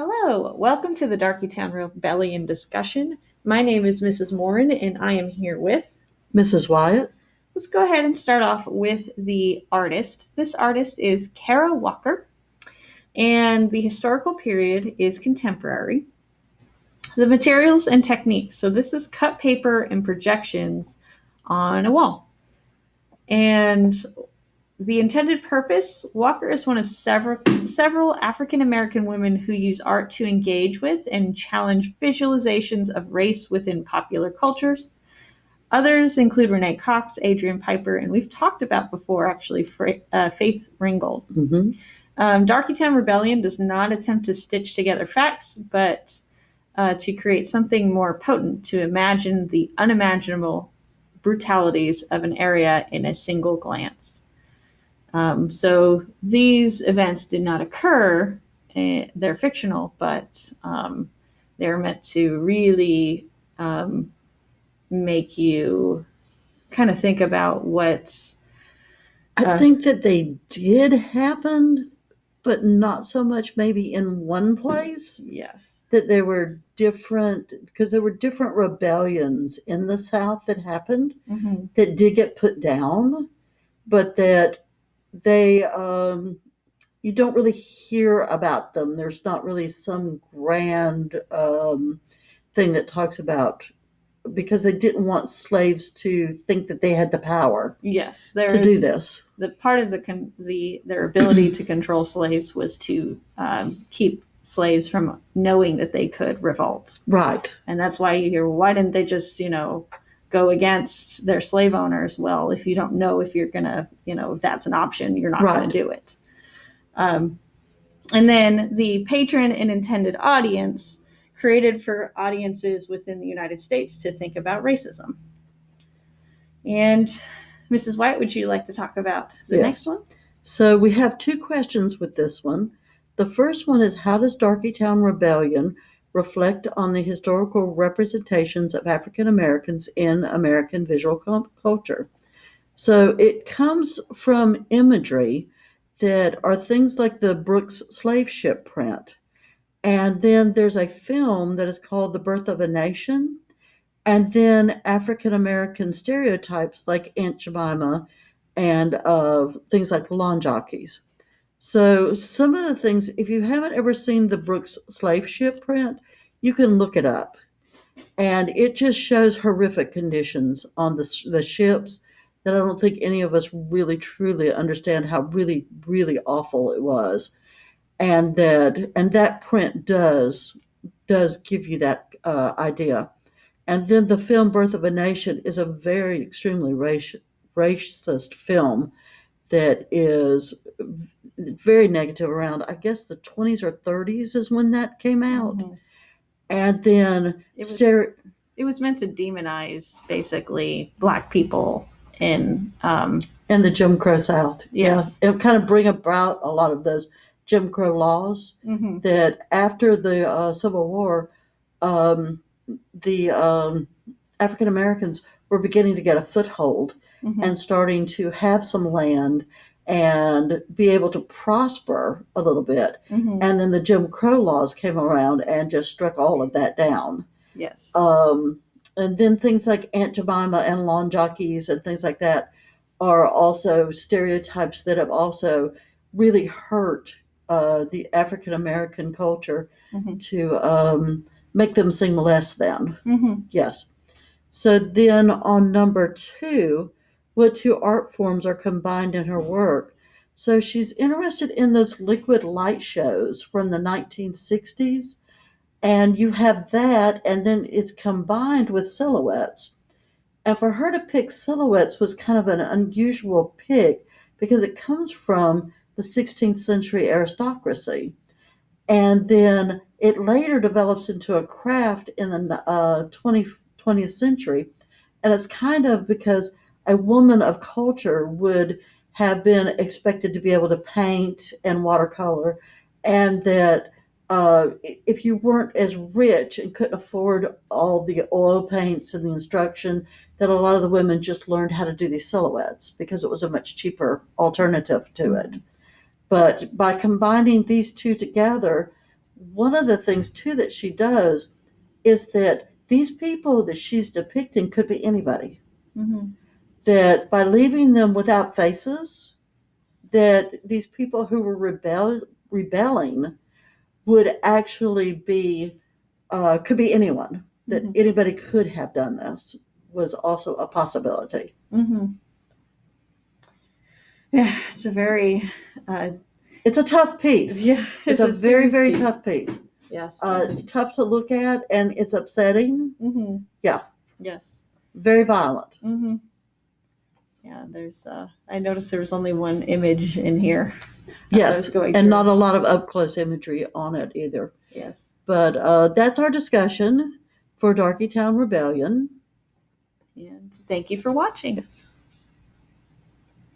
Hello, welcome to the Darkytown Rebellion discussion. My name is Mrs. Morin, and I am here with Mrs. Wyatt. Let's go ahead and start off with the artist. This artist is Kara Walker, and the historical period is contemporary. The materials and techniques. So this is cut paper and projections on a wall. And the intended purpose, Walker is one of several African American women who use art to engage with and challenge visualizations of race within popular cultures. Others include Renee Cox, Adrian Piper, and we've talked about before, actually, Faith Ringgold. Mm-hmm. Darkytown Rebellion does not attempt to stitch together facts, but to create something more potent, to imagine the unimaginable brutalities of an area in a single glance. So these events did not occur. They're fictional, but they're meant to really make you kind of think about what. I think that they did happen, but not so much maybe in one place. Yes. That there were different, because there were different rebellions in the South that happened that did get put down, but that they, you don't really hear about them. There's not really some grand thing that talks about, because they didn't want slaves to think that they had the power. Yes, to do this. The part of their ability to control slaves was to keep slaves from knowing that they could revolt. Right. And that's why you hear, why didn't they just, go against their slave owners? Well, if you don't know if you're going to, if that's an option, you're not going to do it. And then the patron and intended audience, created for audiences within the United States to think about racism. And Mrs. White, would you like to talk about the next one? So we have two questions with this one. The first one is, how does Darkytown Rebellion reflect on the historical representations of African Americans in American visual culture? So it comes from imagery that are things like the Brooks slave ship print. And then there's a film that is called The Birth of a Nation. And then African American stereotypes like Aunt Jemima and things like lawn jockeys. So some of the things, if you haven't ever seen the Brooks slave ship print, you can look it up. And it just shows horrific conditions on the ships that I don't think any of us really truly understand how really, really awful it was. And that print does give you that idea. And then the film Birth of a Nation is a very extremely racist film that is very negative. Around, I guess, the 20s or 30s is when that came out. Mm-hmm. And then it was meant to demonize basically Black people in the Jim Crow South. Yes. Yeah, it kind of bring about a lot of those Jim Crow laws that after the Civil War, the African Americans were beginning to get a foothold and starting to have some land and be able to prosper a little bit. And then the Jim Crow laws came around and just struck all of that down. Yes. And then things like Aunt Jemima and lawn jockeys and things like that are also stereotypes that have also really hurt the African American culture to make them seem less than. Yes. So then on number 2, what two art forms are combined in her work? So she's interested in those liquid light shows from the 1960s. And you have that, and then it's combined with silhouettes. And for her to pick silhouettes was kind of an unusual pick because it comes from the 16th century aristocracy. And then it later develops into a craft in the 20th century. And it's kind of because a woman of culture would have been expected to be able to paint and watercolor, and that if you weren't as rich and couldn't afford all the oil paints and the instruction, that a lot of the women just learned how to do these silhouettes because it was a much cheaper alternative to it. But by combining these two together, one of the things too that she does is that these people that she's depicting could be anybody. Mm-hmm. That by leaving them without faces, that these people who were rebelling would actually be could be anyone. That Mm-hmm. anybody could have done this was also a possibility. Mm-hmm. Yeah, it's a very It's a tough piece. yeah, It's it's a a very, serious very piece. tough piece. Yes. It's tough to look at, and it's upsetting. Mm-hmm. Yeah. Yes. Very violent. Mm-hmm. Yeah, there's I noticed there was only one image in here. Yes, Going and through. not a lot of up close imagery on it either. Yes. But that's our discussion for Darkytown Rebellion. And thank you for watching.